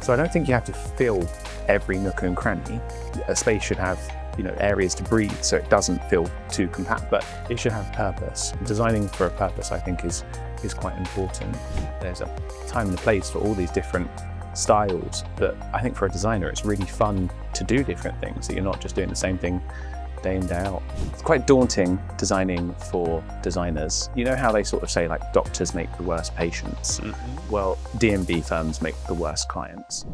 So I don't think you have to fill every nook and cranny. A space should have, areas to breathe so it doesn't feel too compact, but it should have purpose. Designing for a purpose, I think, is quite important. There's a time and a place for all these different styles, but I think for a designer, it's really fun to do different things, that you're not just doing the same thing day in, day out. It's quite daunting designing for designers. You know how they sort of say like doctors make the worst patients? Mm-hmm. Well, D&B firms make the worst clients.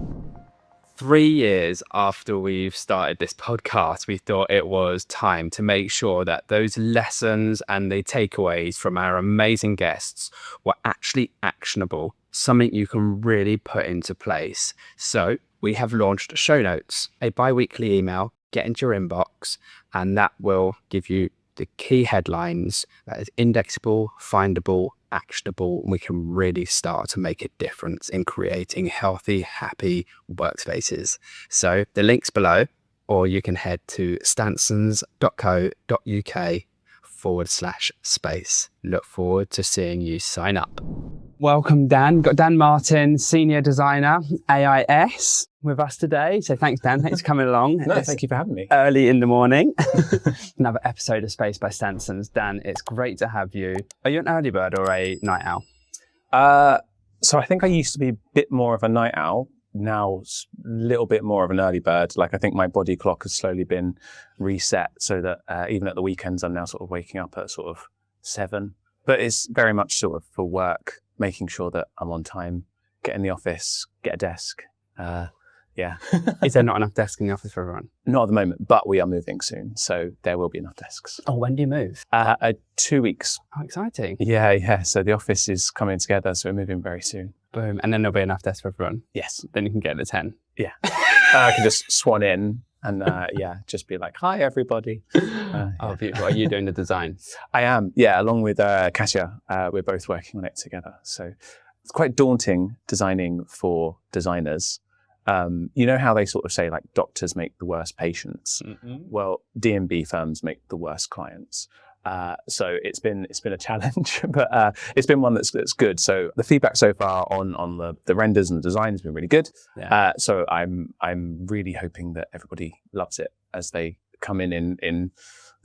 3 years after we've started this podcast, we thought it was time to make sure that those lessons and the takeaways from our amazing guests were actually actionable, something you can really put into place. So we have launched show notes, a bi-weekly email, get into your inbox, and that will give you the key headlines that is indexable, findable, actionable, and we can really start to make a difference in creating healthy, happy workspaces. So the link's below, or you can head to stansons.co.uk/space. Look forward to seeing you sign up. Welcome, Dan. Got Dan Martin, Senior Designer, AIS, with us today. So thanks, Dan. Thanks for coming along. No, thank you for having me. Early in the morning. Another episode of Space by Stansons. Dan, it's great to have you. Are you an early bird or a night owl? So I think I used to be a bit more of a night owl. Now a little bit more of an early bird. Like I think my body clock has slowly been reset so that even at the weekends, I'm now sort of waking up at sort of 7. But it's very much sort of for work, making sure that I'm on time, get in the office, get a desk. Yeah. Is there not enough desks in the office for everyone? Not at the moment, but we are moving soon. So there will be enough desks. Oh, when do you move? 2 weeks. How exciting. Yeah. So the office is coming together. So we're moving very soon. Boom. And then there'll be enough desks for everyone? Yes. Then you can get the 10. Yeah. I can just swan in and just be like, hi, everybody. Oh, beautiful. Are you doing the design? I am. Yeah. Along with Kasia, we're both working on it together. So it's quite daunting designing for designers. You know how they sort of say like doctors make the worst patients? Mm-hmm. Well, D&B firms make the worst clients. So it's been a challenge, but it's been one that's good. So the feedback so far on the renders and the design has been really good. Yeah. So I'm really hoping that everybody loves it as they come in the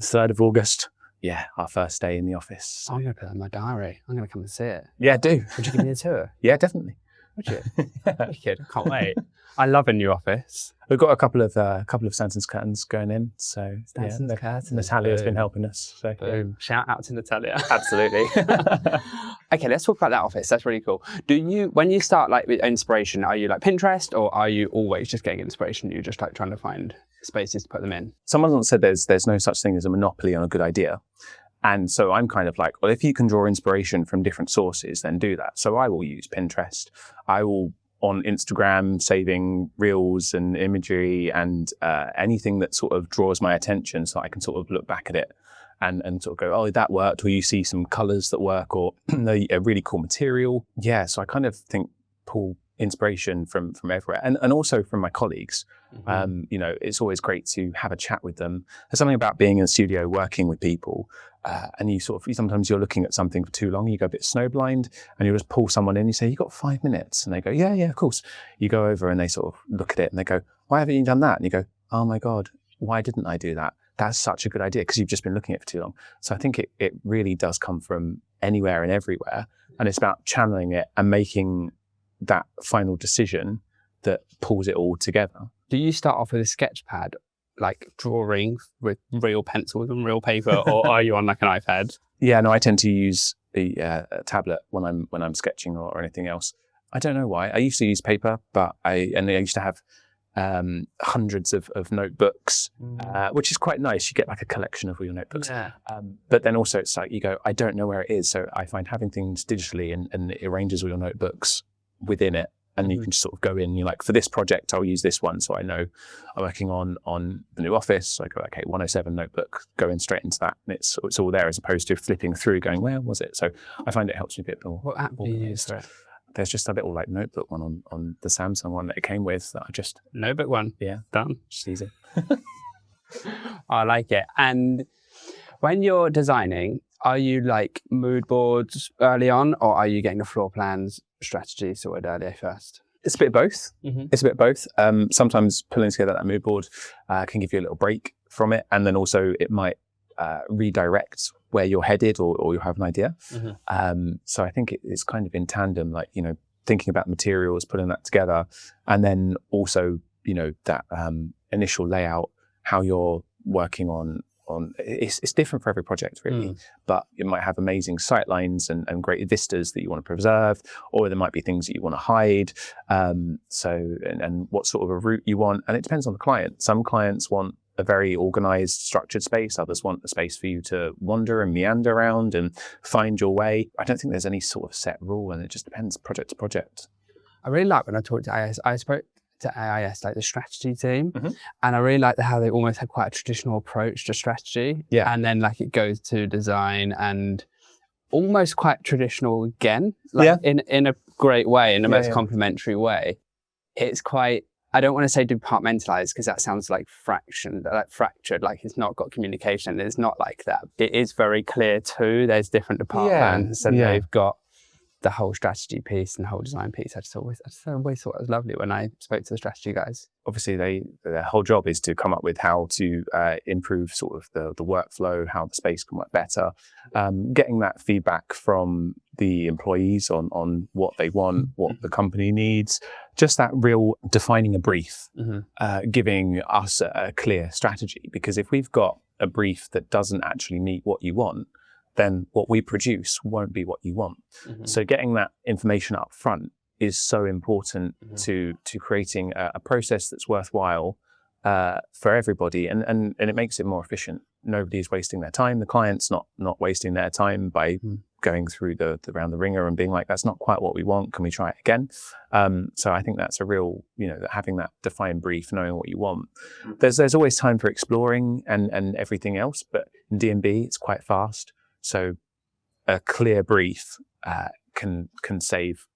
3rd of August. Yeah, our first day in the office. I'm going to put that in my diary. I'm going to come and see it. Yeah, do. Would you give me a tour? Yeah, definitely. Would you? Wicked. I can't wait. I love a new office. We've got a couple of Stansons curtains going in, so Stansons curtains. Natalia's been helping us. So boom! Yeah. Shout out to Natalia. Absolutely. Okay, let's talk about that office. That's really cool. When you start like with inspiration, are you like Pinterest, or are you always just getting inspiration? You're just like trying to find spaces to put them in. Someone once said there's no such thing as a monopoly on a good idea. And so I'm kind of like, well, if you can draw inspiration from different sources, then do that. So I will use Pinterest. I will on Instagram saving reels and imagery and anything that sort of draws my attention so I can sort of look back at it and sort of go, oh, that worked. Or you see some colors that work or a really cool material. Yeah, so I kind of think pull inspiration from everywhere and also from my colleagues. Mm-hmm. It's always great to have a chat with them. There's something about being in a studio working with people and sometimes you're looking at something for too long, you go a bit snowblind and you just pull someone in, you say, you got 5 minutes? And they go, yeah, of course. You go over and they sort of look at it and they go, why haven't you done that? And you go, oh my God, why didn't I do that? That's such a good idea because you've just been looking at it for too long. So I think it really does come from anywhere and everywhere. And it's about channeling it and making that final decision that pulls it all together. Do you start off with a sketch pad, like drawing with real pencils and real paper, or are you on like an iPad? Yeah, no, I tend to use the tablet when I'm sketching or anything else. I don't know why. I used to use paper, but I used to have hundreds of notebooks, which is quite nice. You get like a collection of all your notebooks. Yeah. But then also it's like you go, I don't know where it is. So I find having things digitally and it arranges all your notebooks within it. And you can just sort of go in, you're like, for this project, I'll use this one. So I know I'm working on the new office. So I go, okay, 107 notebook, go in straight into that. And it's all there as opposed to flipping through going, where was it? So I find it helps me a bit more. What app do you use for it? There's just a little like notebook one on the Samsung one that it came with that I just... Notebook one? Yeah. Done. Just easy. I like it. And when you're designing, are you like mood boards early on or are you getting the floor plans strategy sorted earlier first? It's a bit of both. Mm-hmm. It's a bit of both. Sometimes pulling together that mood board can give you a little break from it. And then also it might redirect where you're headed or you have an idea. Mm-hmm. So I think it's kind of in tandem, like, thinking about materials, putting that together, and then also, that initial layout, how you're working on it's different for every project really, but you might have amazing sight lines and great vistas that you want to preserve, or there might be things that you want to hide. And what sort of a route you want, and it depends on the client. Some clients want a very organized, structured space. Others want a space for you to wander and meander around and find your way. I don't think there's any sort of set rule, and it just depends project to project. I really like when I talked to AIS. I spoke to AIS, like the strategy team, and I really like how they almost had quite a traditional approach to strategy. Yeah. And then like it goes to design and almost quite traditional again, like in a great way, in the most complementary way. It's quite, I don't want to say departmentalized because that sounds like fractured, like it's not got communication. It's not like that. It is very clear too. There's different departments and they've got the whole strategy piece and the whole design piece. I just always thought it was lovely when I spoke to the strategy guys. Obviously, their whole job is to come up with how to improve sort of the workflow, how the space can work better. Getting that feedback from the employees on what they want, what the company needs, just that real defining a brief, giving us a clear strategy. Because if we've got a brief that doesn't actually meet what you want, then what we produce won't be what you want. So getting that information up front is so important to creating a process that's worthwhile for everybody, and it makes it more efficient. Nobody's wasting their time. The client's not wasting their time by going through the round the ringer and being like, that's not quite what we want. Can we try it again? So I think that's a real, having that defined brief, knowing what you want. There's always time for exploring and everything else, but in D&B it's quite fast. So a clear brief can save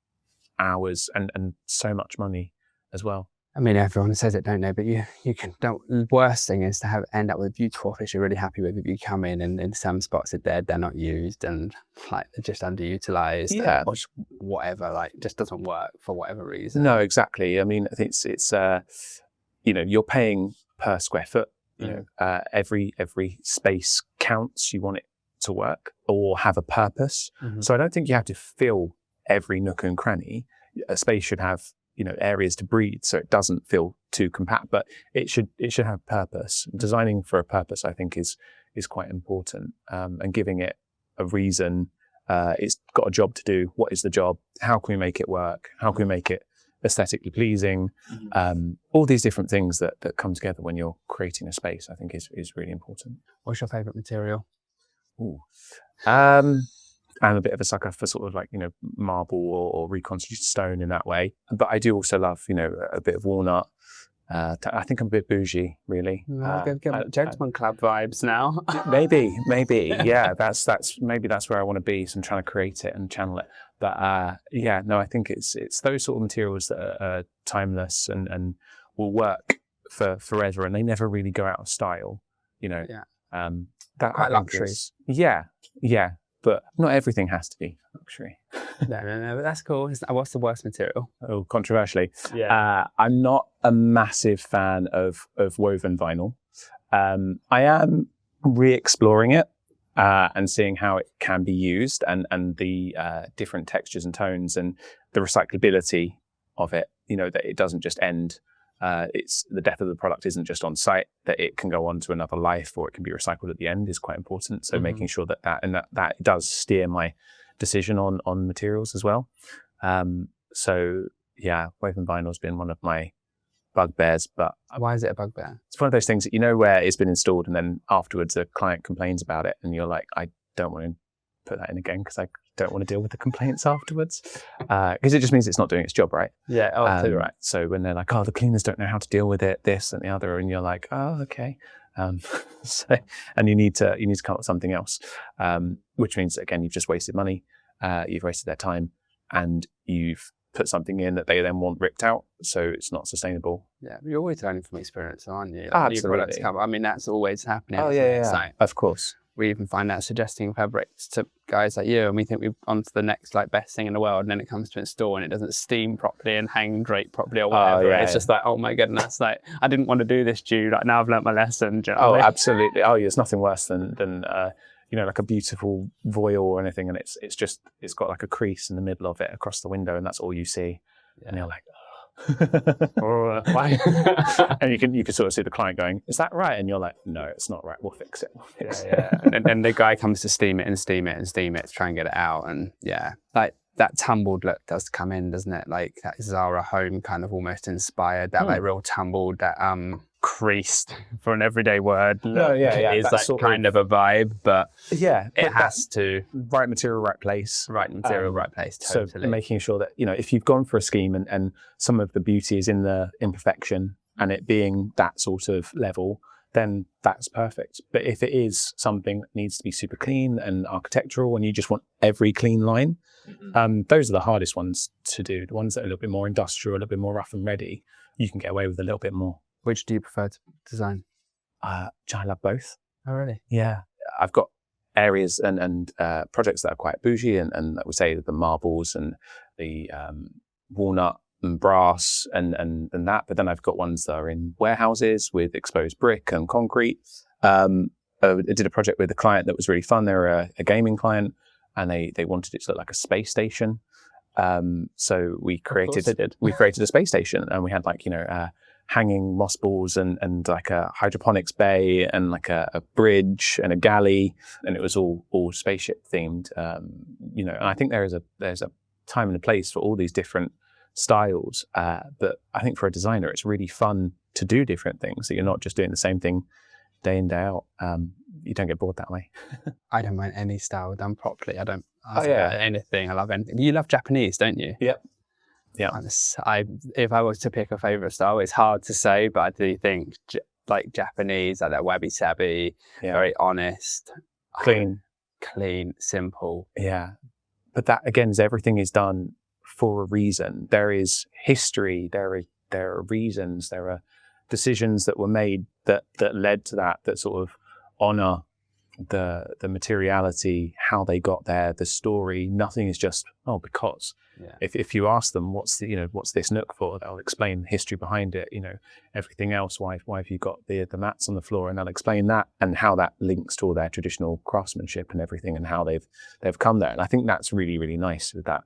hours and so much money as well. I mean, everyone says it, don't they? But you can. The worst thing is to end up with a beautiful office you're really happy with. If you come in and in some spots they're not used and like they're just underutilized, or just whatever, like just doesn't work for whatever reason. No, exactly. I mean, it's you're paying per square foot. Every space counts. You want it to work or have a purpose. So I don't think you have to fill every nook and cranny. A space should have areas to breathe, so it doesn't feel too compact, but it should have purpose. Designing for a purpose, I think, is quite important, and giving it a reason. It's got a job to do. What is the job? How can we make it work? How can we make it aesthetically pleasing? All these different things that come together when you're creating a space, I think is really important. What's your favorite material? I'm a bit of a sucker for sort of like, marble or reconstituted stone in that way. But I do also love, a bit of walnut. I think I'm a bit bougie, really. Gentleman club vibes now. maybe. Yeah, that's where I want to be. So I'm trying to create it and channel it. But I think it's those sort of materials that are timeless and will work for forever, and they never really go out of style. That quite luxury. Yeah, but not everything has to be luxury. No, but that's cool. What's the worst material? Oh, controversially. I'm not a massive fan of woven vinyl. I am re-exploring it and seeing how it can be used and the different textures and tones and the recyclability of it, that it doesn't just end. It's the death of the product isn't just on site, that it can go on to another life or it can be recycled at the end is quite important. So making sure that does steer my decision on materials as well. Woven vinyl has been one of my bugbears. But why is it a bugbear? It's one of those things that where it's been installed and then afterwards a client complains about it and you're like, I don't want to put that in again because I don't want to deal with the complaints afterwards, because it just means it's not doing its job right. Right. So when they're like, the cleaners don't know how to deal with it, this and the other, and you're like, okay, and you need to come up with something else, which means again you've just wasted money, you've wasted their time, and you've put something in that they then want ripped out, so it's not sustainable. Yeah, you're always learning from experience, aren't you? Absolutely. I mean, that's always happening. Of course. we even find out suggesting fabrics to guys like you, and we think we've on to the next like best thing in the world, and then it comes to install and it doesn't steam properly and hang drape properly or whatever. It's just like, oh my goodness, like I didn't want to do this, Jude. Like now I've learnt my lesson. Do you know what I mean? Absolutely. Oh, yeah, there's nothing worse than like a beautiful voile or anything, and it's got like a crease in the middle of it across the window, and that's all you see, and you're like, Or why? and you can sort of see the client going, "Is that right?" And you're like, "No, it's not right. We'll fix it." And then the guy comes to steam it to try and get it out, and like that tumbled look does come in, doesn't it? Like that Zara Home kind of almost inspired that like real tumbled, that creased, for an everyday word. Is like kind of a vibe, but it has to right material, right place, right place. Totally. So making sure that if you've gone for a scheme and some of the beauty is in the imperfection and it being that sort of level, then that's perfect. But if it is something that needs to be super clean and architectural, and you just want every clean line, those are the hardest ones to do. The ones that are a little bit more industrial, a little bit more rough and ready, you can get away with a little bit more. Which do you prefer to design? I love both. Oh, really? Yeah. I've got areas and projects that are quite bougie, and I would say the marbles and the walnut and brass and that. But then I've got ones that are in warehouses with exposed brick and concrete. I did a project with a client that was really fun. They were a gaming client, and they wanted it to look like a space station. So we created a space station, and we had like, hanging moss balls and like a hydroponics bay and like a bridge and a galley, and it was all spaceship themed. And I think there's a time and a place for all these different styles. But I think for a designer, it's really fun to do different things, so you're not just doing the same thing day in, day out. You don't get bored that way. I don't mind any style done properly. I don't ask about anything. I love anything. You love Japanese, don't you? Yep. Yeah. If I was to pick a favorite style, it's hard to say, but I do think like Japanese, like that wabi-sabi, very honest, clean, simple. Yeah. But that again is everything is done for a reason. There is history. There are reasons. There are decisions that were made that led to that sort of honor the materiality, how they got there, the story. Nothing is just because. If you ask them what's this nook for, they'll explain the history behind it. Everything else. Why have you got the mats on the floor? And they'll explain that and how that links to all their traditional craftsmanship and everything, and how they've come there. And I think that's really, really nice with that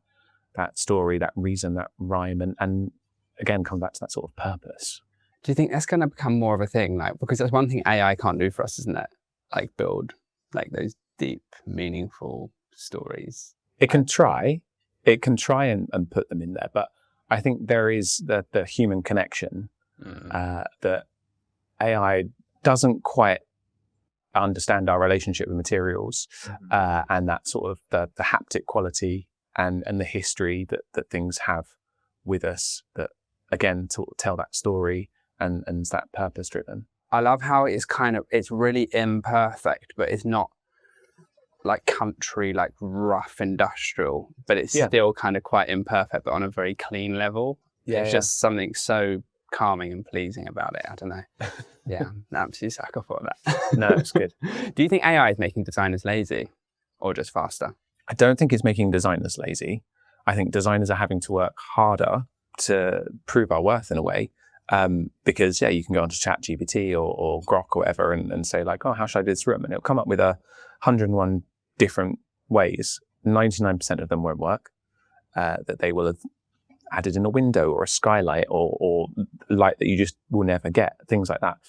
story, that reason, that rhyme, and again come back to that sort of purpose. Do you think that's going to become more of a thing? Like, because that's one thing AI can't do for us, isn't it? Like build like those deep, meaningful stories. It can try and put them in there, but I think there is the human connection that AI doesn't quite understand our relationship with materials, and that sort of the haptic quality and the history that things have with us, that again to tell that story and that purpose driven. I love how it's really imperfect, but it's not like country, like rough industrial, but it's still kind of quite imperfect, but on a very clean level. It's just something so calming and pleasing about it. I don't know. Yeah, I'm absolutely sucker for that. No, it's good. Do you think AI is making designers lazy or just faster? I don't think it's making designers lazy. I think designers are having to work harder to prove our worth in a way. Because you can go onto ChatGPT or Grok or whatever and say like, how should I do this room? And it'll come up with 101 different ways. 99% of them won't work. That they will have added in a window or a skylight or light that you just will never get, things like that.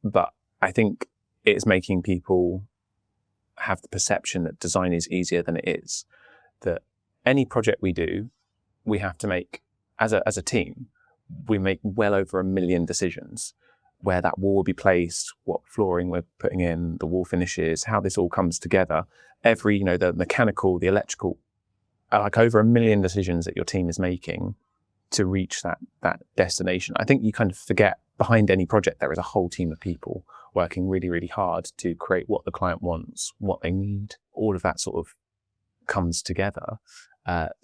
But I think it's making people have the perception that design is easier than it is. That any project we do, we have to make as a team. We make well over 1 million decisions, where that wall will be placed, what flooring we're putting in, the wall finishes, how this all comes together. Every, the mechanical, the electrical, like over 1 million decisions that your team is making to reach that destination. I think you kind of forget behind any project there is a whole team of people working really, really hard to create what the client wants, what they need. All of that sort of comes together. But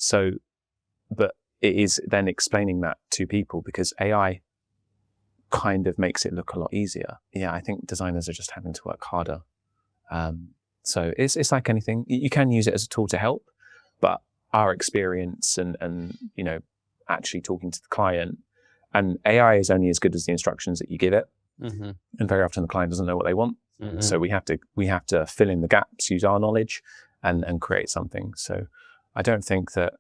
it is then explaining that to people, because AI kind of makes it look a lot easier. Yeah, I think designers are just having to work harder So it's like anything. You can use it as a tool to help, but our experience and actually talking to the client, and AI is only as good as the instructions that you give it. Mm-hmm. And very often the client doesn't know what they want. Mm-hmm. So we have to fill in the gaps, use our knowledge and create something. So I don't think that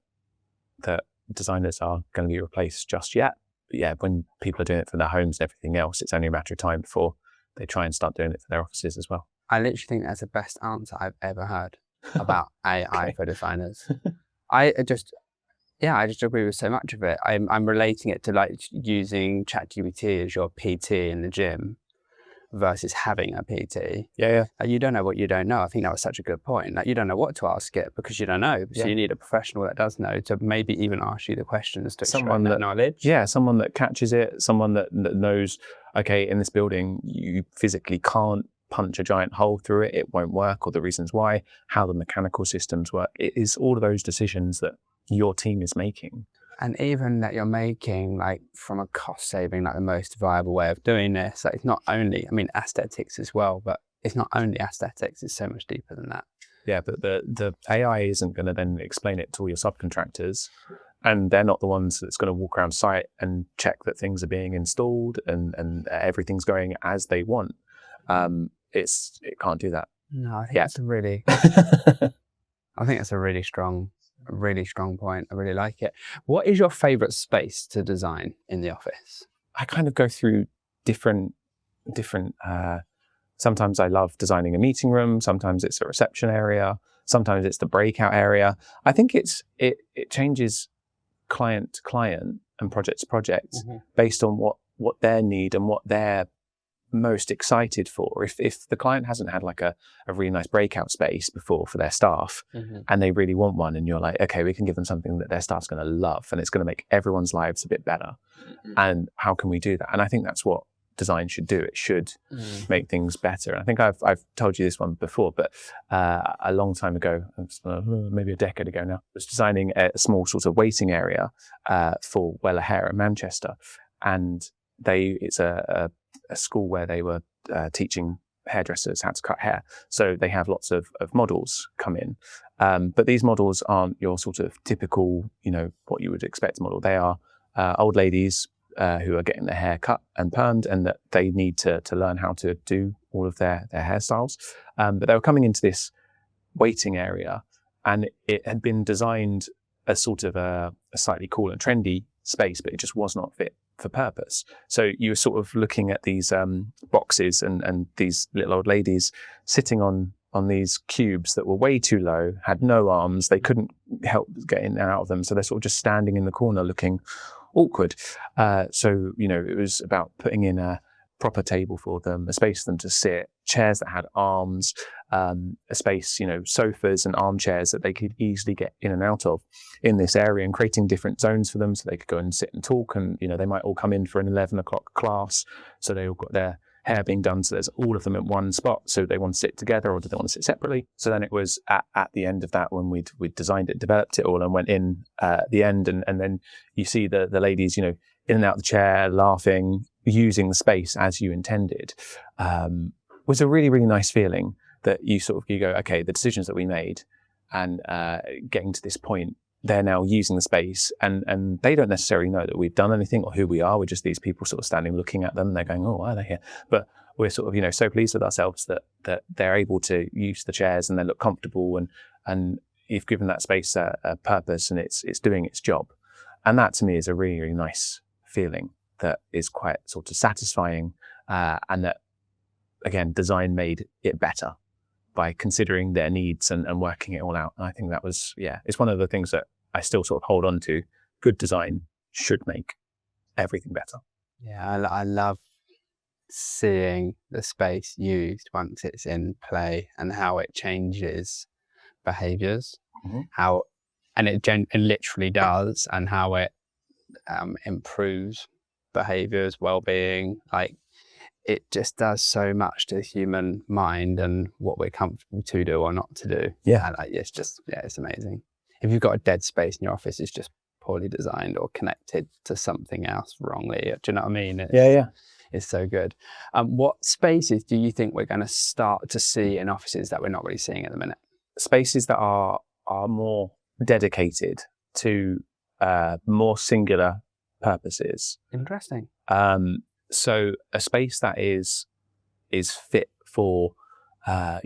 designers are going to be replaced just yet. But yeah, when people are doing it for their homes and everything else, it's only a matter of time before they try and start doing it for their offices as well. I literally think that's the best answer I've ever heard about AI Okay. for designers. I just agree with so much of it. I'm relating it to like using ChatGPT as your PT in the gym versus having a PT. Yeah. Like, you don't know what you don't know. I think that was such a good point. Like, you don't know what to ask it because you don't know. So you need a professional that does know to maybe even ask you the questions to extract that knowledge. Yeah, someone that catches it, someone that knows, okay, in this building, you physically can't punch a giant hole through it. It won't work, or the reasons why, how the mechanical systems work. It is all of those decisions that your team is making. And even that you're making, like, from a cost saving, like the most viable way of doing this. Like, it's not only, aesthetics as well, but it's not only aesthetics, it's so much deeper than that. Yeah, but the AI isn't going to then explain it to all your subcontractors, and they're not the ones that's going to walk around site and check that things are being installed and everything's going as they want. It can't do that. No, I think that's a really, really strong point. I really like it. What is your favorite space to design in the office? I kind of go through different. Sometimes I love designing a meeting room. Sometimes it's a reception area. Sometimes it's the breakout area. I think it changes client to client and project to project based on what their need and what they're most excited for. If the client hasn't had like a really nice breakout space before for their staff and they really want one, and you're like, okay, we can give them something that their staff's going to love and it's going to make everyone's lives a bit better. And how can we do that? And I think that's what design should do. It should make things better. And I think I've told you this one before, but a long time ago, maybe a decade ago now, I was designing a small sort of waiting area for Weller Hair in Manchester. And it's a school where they were teaching hairdressers how to cut hair. So they have lots of models come in. But these models aren't your sort of typical, what you would expect model. They are old ladies who are getting their hair cut and permed, and that they need to learn how to do all of their hairstyles. But they were coming into this waiting area, and it had been designed as sort of a slightly cool and trendy space, but it just was not fit for purpose. So you were sort of looking at these boxes and these little old ladies sitting on these cubes that were way too low, had no arms, they couldn't help get in and out of them, so they're sort of just standing in the corner looking awkward. So it was about putting in a proper table for them, a space for them to sit, chairs that had arms, a space, sofas and armchairs that they could easily get in and out of in this area, and creating different zones for them so they could go and sit and talk. And, they might all come in for an 11 o'clock class. So they all got their hair being done. So there's all of them at one spot. So they want to sit together, or do they want to sit separately? So then it was at the end of that, when we'd designed it, developed it all, and went in at the end. And then you see the ladies, in and out of the chair, laughing, using the space as you intended, was a really, really nice feeling that you go, okay, the decisions that we made and getting to this point, they're now using the space, and they don't necessarily know that we've done anything or who we are. We're just these people sort of standing looking at them, and they're going, oh, why are they here? But we're sort of, so pleased with ourselves that they're able to use the chairs and they look comfortable, and you've given that space a purpose, and it's doing its job. And that to me is a really, really nice feeling that is quite sort of satisfying, and that, again, design made it better by considering their needs and working it all out. And I think that was, it's one of the things that I still sort of hold on to. Good design should make everything better. Yeah, I love seeing the space used once it's in play and how it changes behaviors, and it literally does, and how it improves behaviors, well-being. Like, it just does so much to the human mind and what we're comfortable to do or not to do. Yeah. And it's amazing. If you've got a dead space in your office, it's just poorly designed or connected to something else wrongly. Do you know what I mean? is so good. What spaces do you think we're going to start to see in offices that we're not really seeing at the minute? Spaces that are more dedicated to more singular purposes. Interesting. So a space that is fit for a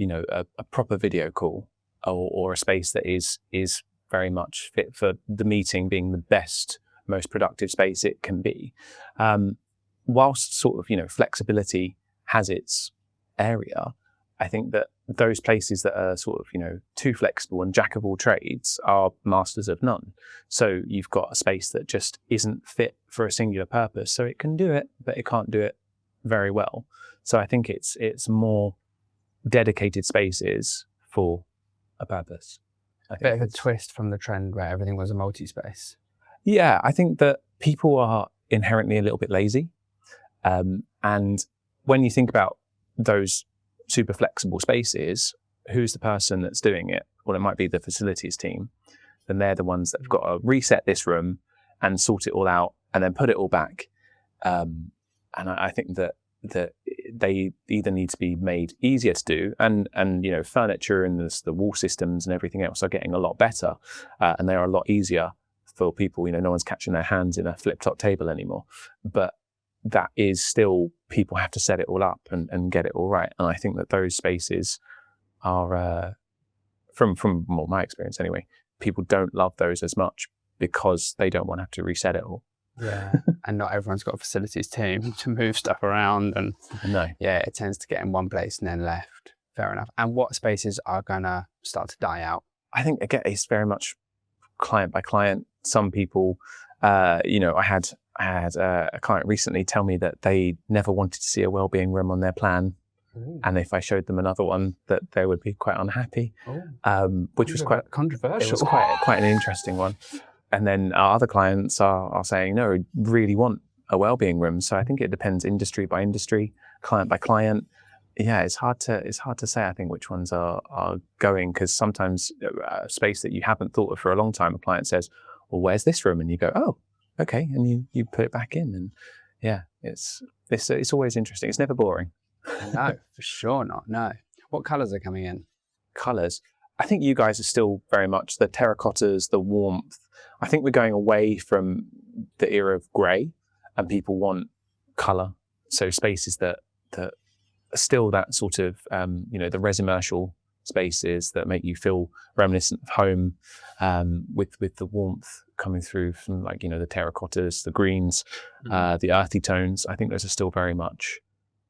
proper video call, or a space that is very much fit for the meeting being the best, most productive space it can be. Whilst sort of, flexibility has its area, I think that those places that are sort of, too flexible and jack of all trades are masters of none. So you've got a space that just isn't fit for a singular purpose. So it can do it, but it can't do it very well. So I think it's more dedicated spaces for a purpose. Bit of a twist from the trend where everything was a multi-space. Yeah, I think that people are inherently a little bit lazy. And when you think about those super flexible spaces, who's the person that's doing it? Well, it might be the facilities team. Then they're the ones that have got to reset this room and sort it all out and then put it all back. And I think that they either need to be made easier to do, and furniture and the wall systems and everything else are getting a lot better, and they are a lot easier for people. No one's catching their hands in a flip-top table anymore. But that is still, people have to set it all up and get it all right. And I think that those spaces are, from my experience anyway, people don't love those as much because they don't want to have to reset it all. Yeah, and not everyone's got a facilities team to move stuff around. And no. Yeah, it tends to get in one place and then left. Fair enough. And what spaces are going to start to die out? I think, again, it's very much client by client. Some people, I had a client recently tell me that they never wanted to see a wellbeing room on their plan. Ooh. And if I showed them another one, that they would be quite unhappy, which was quite controversial. It was quite an interesting one. And then our other clients are saying, no, we really want a wellbeing room. So I think it depends industry by industry, client by client. Yeah, it's hard to say, I think, which ones are going, because sometimes a space that you haven't thought of for a long time, a client says, well, where's this room? And you go, oh, okay. And you put it back in. And yeah, it's always interesting. It's never boring. No, for sure not. No. What colours are coming in? Colours. I think you guys are still very much the terracottas, the warmth. I think we're going away from the era of grey, and people want colour. So spaces that are still that sort of, the resimercial spaces that make you feel reminiscent of home, with the warmth coming through from, like, the terracottas, the greens, the earthy tones. I think those are still very much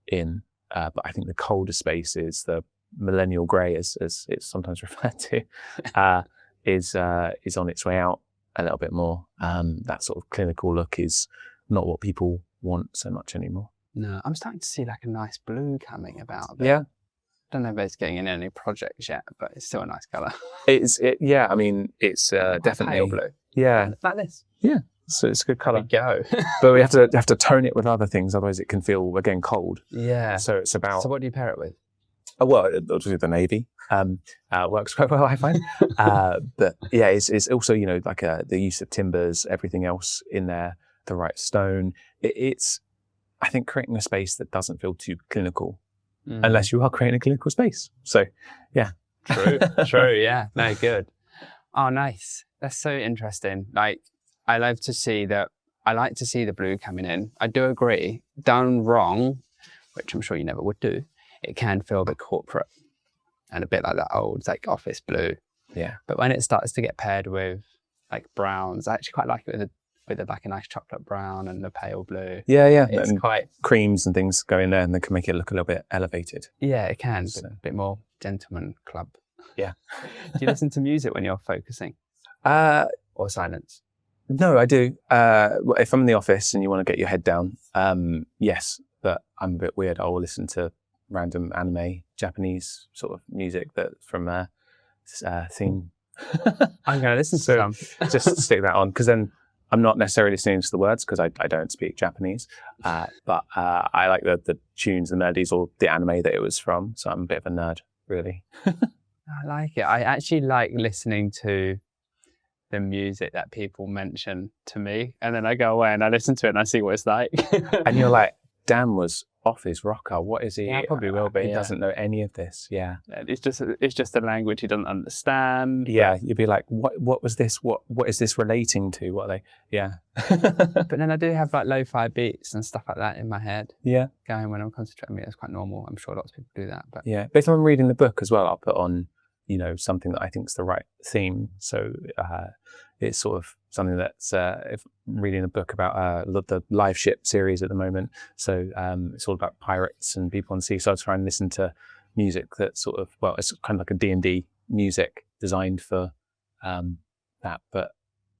in. But I think the colder spaces, the millennial grey, as it's sometimes referred to, is on its way out a little bit more. That sort of clinical look is not what people want so much anymore. No, I'm starting to see like a nice blue coming about. Yeah. I don't know if it's getting in any projects yet, but it's still a nice colour. Yeah, I mean, it's definitely pale blue. Yeah. Like this. Yeah. So it's a good colour. There we go. But we have to tone it with other things, otherwise it can feel, again, cold. Yeah. So it's about... So what do you pair it with? Well, obviously the navy works quite well, I find. But yeah, it's also, like the use of timbers, everything else in there, the right stone. It's, I think, creating a space that doesn't feel too clinical, unless you are creating a clinical space. So, yeah. True. Yeah. No, good. Oh, nice. That's so interesting. Like, I like to see the blue coming in. I do agree. Done wrong, which I'm sure you never would do, it can feel a bit corporate and a bit like that old, like, office blue. Yeah. But when it starts to get paired with like browns, I actually quite like it with like a nice chocolate brown and the pale blue. Yeah. It's and quite... creams and things go in there, and they can make it look a little bit elevated. Yeah, it can. So. A bit more gentleman club. Yeah. Do you listen to music when you're focusing? Or silence? No, I do. If I'm in the office and you want to get your head down, yes, but I'm a bit weird. I will listen to random anime, Japanese sort of music that from a theme. I'm going to listen to some. Just stick that on, because then I'm not necessarily listening to the words, because I don't speak Japanese, but I like the tunes, the melodies, or the anime that it was from. So I'm a bit of a nerd, really. I like it. I actually like listening to the music that people mention to me, and then I go away and I listen to it and I see what it's like. And you're like, Dan was off his rocker. What is he? Yeah, probably will be. He doesn't know any of this. Yeah. It's just a language he doesn't understand. Yeah. You'd be like, what was this? What is this relating to? What are they? Yeah. But then I do have like lo-fi beats and stuff like that in my head. Yeah. Going when I'm concentrating. It's quite normal. I'm sure lots of people do that. But yeah. But if I'm reading the book as well, I'll put on, something that I think is the right theme. So it's sort of something that's if reading a book about the live ship series at the moment. So it's all about pirates and people on the sea. So I try and listen to music that sort of, it's kind of like a D&D music designed for that. But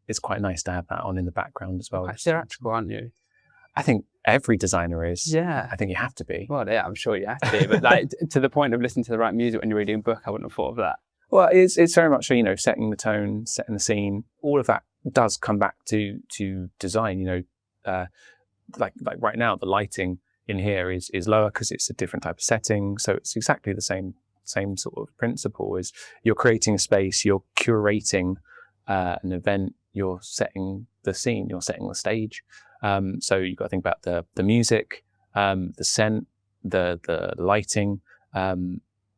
it's quite nice to have that on in the background as well. Quite theatrical, aren't you? I think every designer is. Yeah. I think you have to be. Well, yeah, I'm sure you have to be. But like to the point of listening to the right music when you're reading a book, I wouldn't have thought of that. Well, it's very much, setting the tone, setting the scene. All of that does come back to design. Like right now, the lighting in here is lower because it's a different type of setting. So it's exactly the same sort of principle. Is you're creating a space, you're curating an event, you're setting the scene, you're setting the stage. So you've got to think about the music, the scent, the lighting,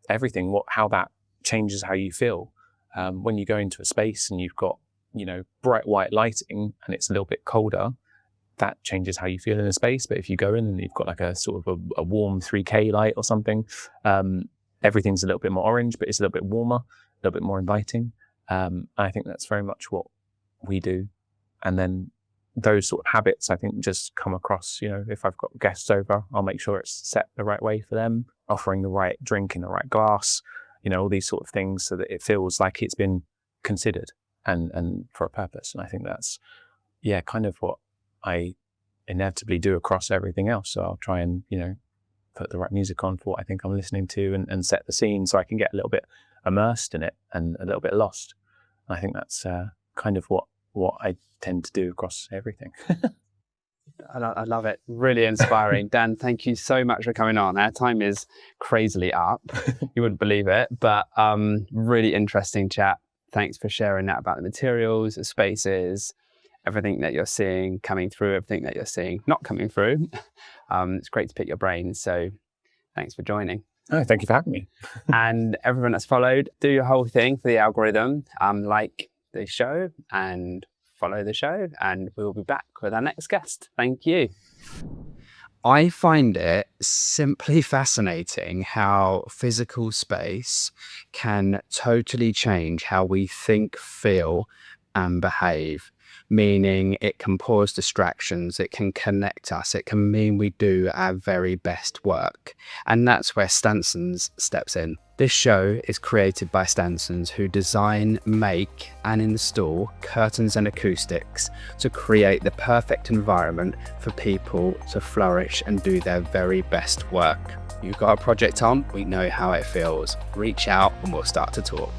everything. How that changes how you feel when you go into a space and you've got bright white lighting and it's a little bit colder. That changes how you feel in a space. But if you go in and you've got like a sort of a warm 3K light or something, everything's a little bit more orange, but it's a little bit warmer, a little bit more inviting. I think that's very much what we do. And then those sort of habits, I think, just come across, if I've got guests over, I'll make sure it's set the right way for them, offering the right drink in the right glass, all these sort of things so that it feels like it's been considered and for a purpose. And I think that's, kind of what I inevitably do across everything else. So I'll try and, put the right music on for what I think I'm listening to and set the scene so I can get a little bit immersed in it and a little bit lost. And I think that's kind of what I tend to do across everything. I love it. Really inspiring. Dan, thank you so much for coming on. Our time is crazily up. You wouldn't believe it, but really interesting chat. Thanks for sharing that about the materials, the spaces, everything that you're seeing coming through, everything that you're seeing not coming through. It's great to pick your brain. So thanks for joining. Oh, thank you for having me. And everyone that's followed, do your whole thing for the algorithm. Like the show and follow the show, and we'll be back with our next guest. Thank you. I find it simply fascinating how physical space can totally change how we think, feel, and behave. Meaning it can pause distractions, it can connect us, it can mean we do our very best work. And that's where Stansons steps in. This show is created by Stansons, who design, make, and install curtains and acoustics to create the perfect environment for people to flourish and do their very best work. You've got a project on, we know how it feels. Reach out and we'll start to talk.